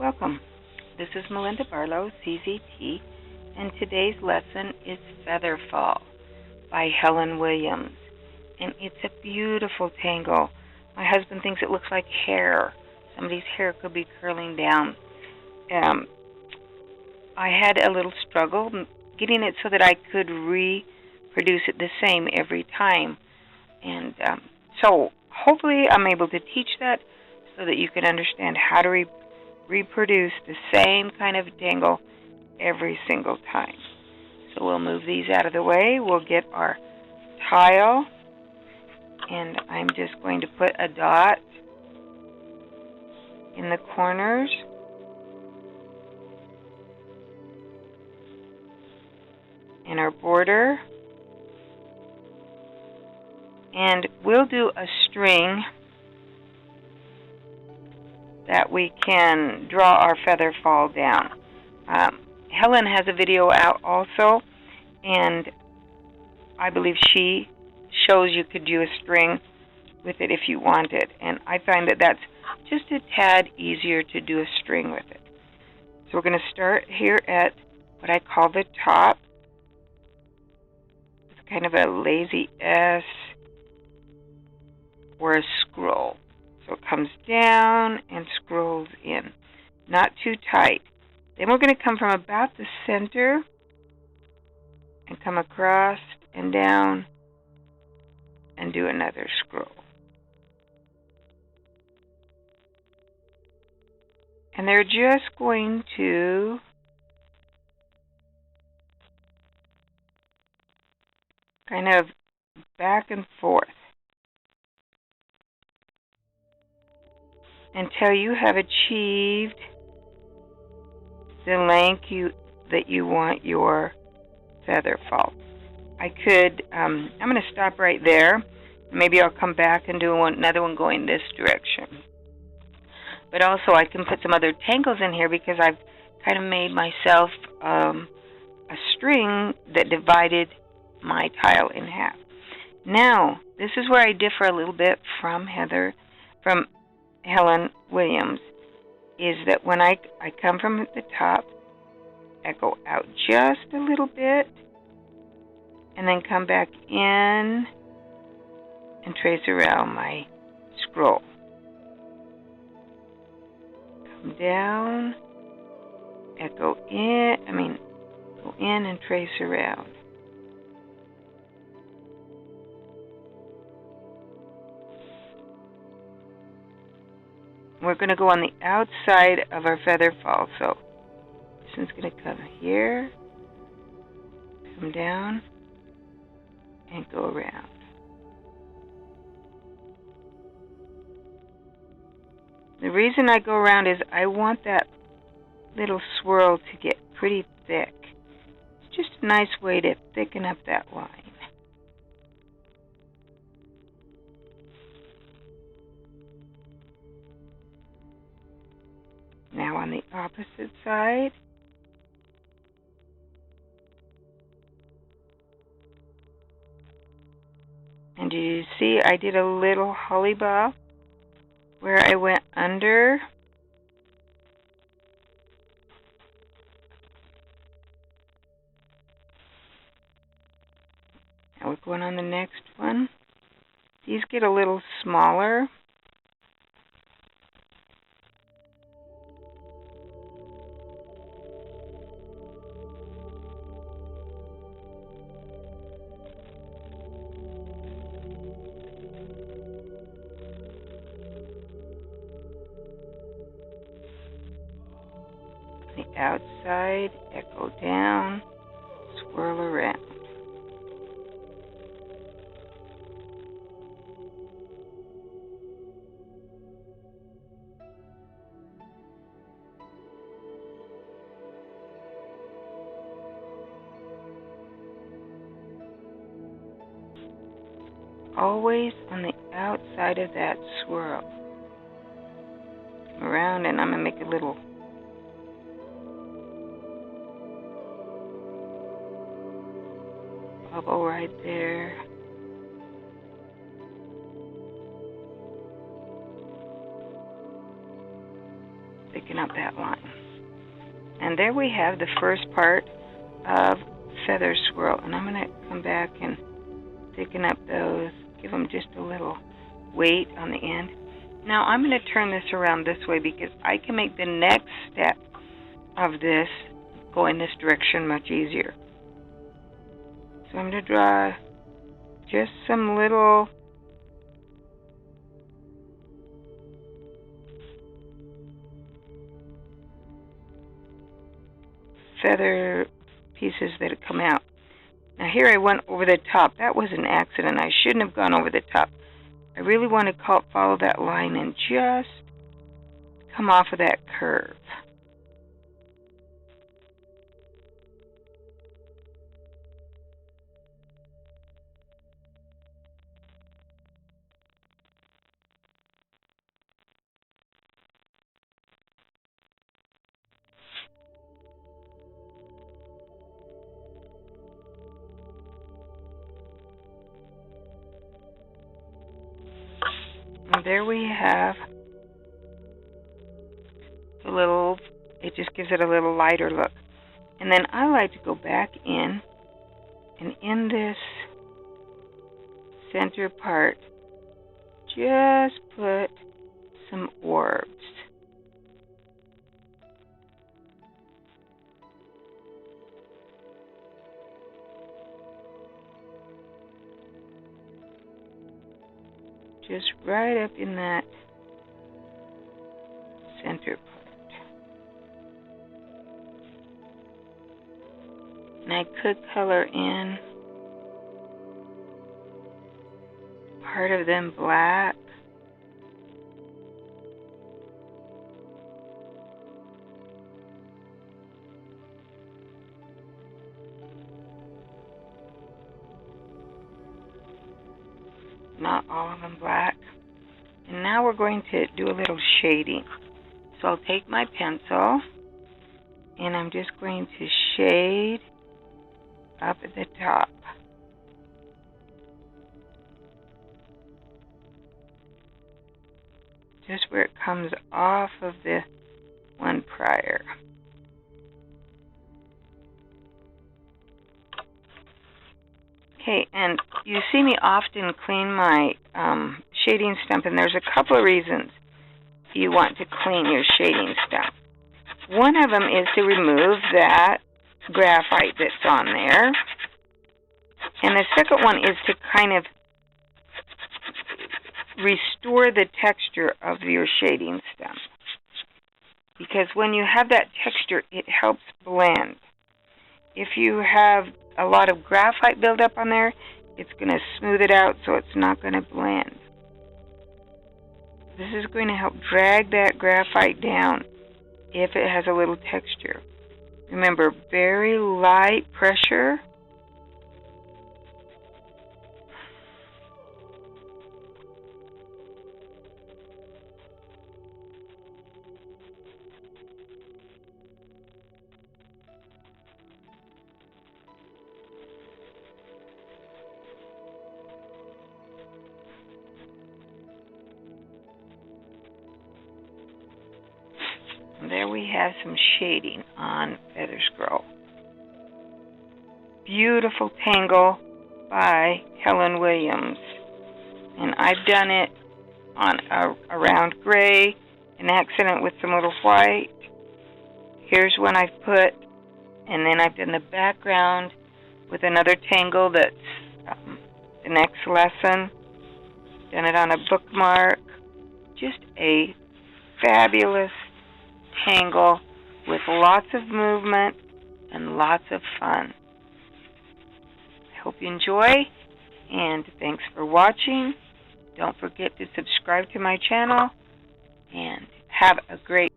Welcome. This is Melinda Barlow, CZT, and today's lesson is Feather Fall by Helen Williams. And it's a beautiful tangle. My husband thinks it looks like hair. Somebody's hair could be curling down. I had a little struggle getting it so that I could reproduce it the same every time. And so hopefully I'm able to teach that so that you can understand how to reproduce the same kind of tangle every single time. So we'll move these out of the way. We'll get our tile, and I'm just going to put a dot in the corners. In our border. And we'll do a string that we can draw our feather fall down. Helen has a video out also, and I believe she shows you could do a string with it if you wanted. And I find that that's just a tad easier to do a string with it. So we're going to start here at what I call the top. It's kind of a lazy S or a scroll. So it comes down and scrolls in. Not too tight. Then we're going to come from about the center and come across and down and do another scroll. And they're just going to kind of back and forth until you have achieved the length that you want your feather fall. I'm going to stop right there. Maybe I'll come back and do another one going this direction. But also I can put some other tangles in here because I've kind of made myself a string that divided my tile in half. Now, this is where I differ a little bit from Helen Williams, is that when I come from the top, I go out just a little bit, and then come back in and trace around my scroll. Come down, and go in and trace around. We're going to go on the outside of our feather fall. So this one's going to come here, come down, and go around. The reason I go around is I want that little swirl to get pretty thick. It's just a nice way to thicken up that line. Now on the opposite side, and do you see I did a little holly bob where I went under now we're going on the next one. These get a little smaller. The outside, echo down, swirl around. Always on the outside of that swirl. Come around, and I'm going to make a little bubble right there. thicken up that line. And there we have the first part of feather swirl. And I'm going to come back and thicken up those, give them just a little weight on the end. Now I'm going to turn this around this way because I can make the next step of this go in this direction much easier. So I'm going to draw just some little feather pieces that come out. Now here I went over the top. That was an accident. I shouldn't have gone over the top. I really want to follow that line and just come off of that curve. And there we have a little, it just gives it a little lighter look. And then I like to go back in, and in this center part, just put some orbs. Just right up in that center part. And I could color in part of them black. Not all of them black. And now we're going to do a little shading. So I'll take my pencil and I'm just going to shade up at the top. Just where it comes off of the one prior. Okay, and you see me often clean my shading stump, and there's a couple of reasons you want to clean your shading stump. One of them is to remove that graphite that's on there. And the second one is to kind of restore the texture of your shading stump. Because when you have that texture, it helps blend. If you have a lot of graphite buildup on there, it's going to smooth it out so it's not going to blend. This is going to help drag that graphite down if it has a little texture. Remember, very light pressure. There we have some shading on Feather Scroll. Beautiful Tangle by Helen Williams. And I've done it on a round gray, an accident with some little white. Here's one I've put, and then I've done the background with another Tangle that's the next lesson. Done it on a bookmark. Just a fabulous Tangle with lots of movement and lots of fun. I hope you enjoy, and thanks for watching. Don't forget to subscribe to my channel, and have a great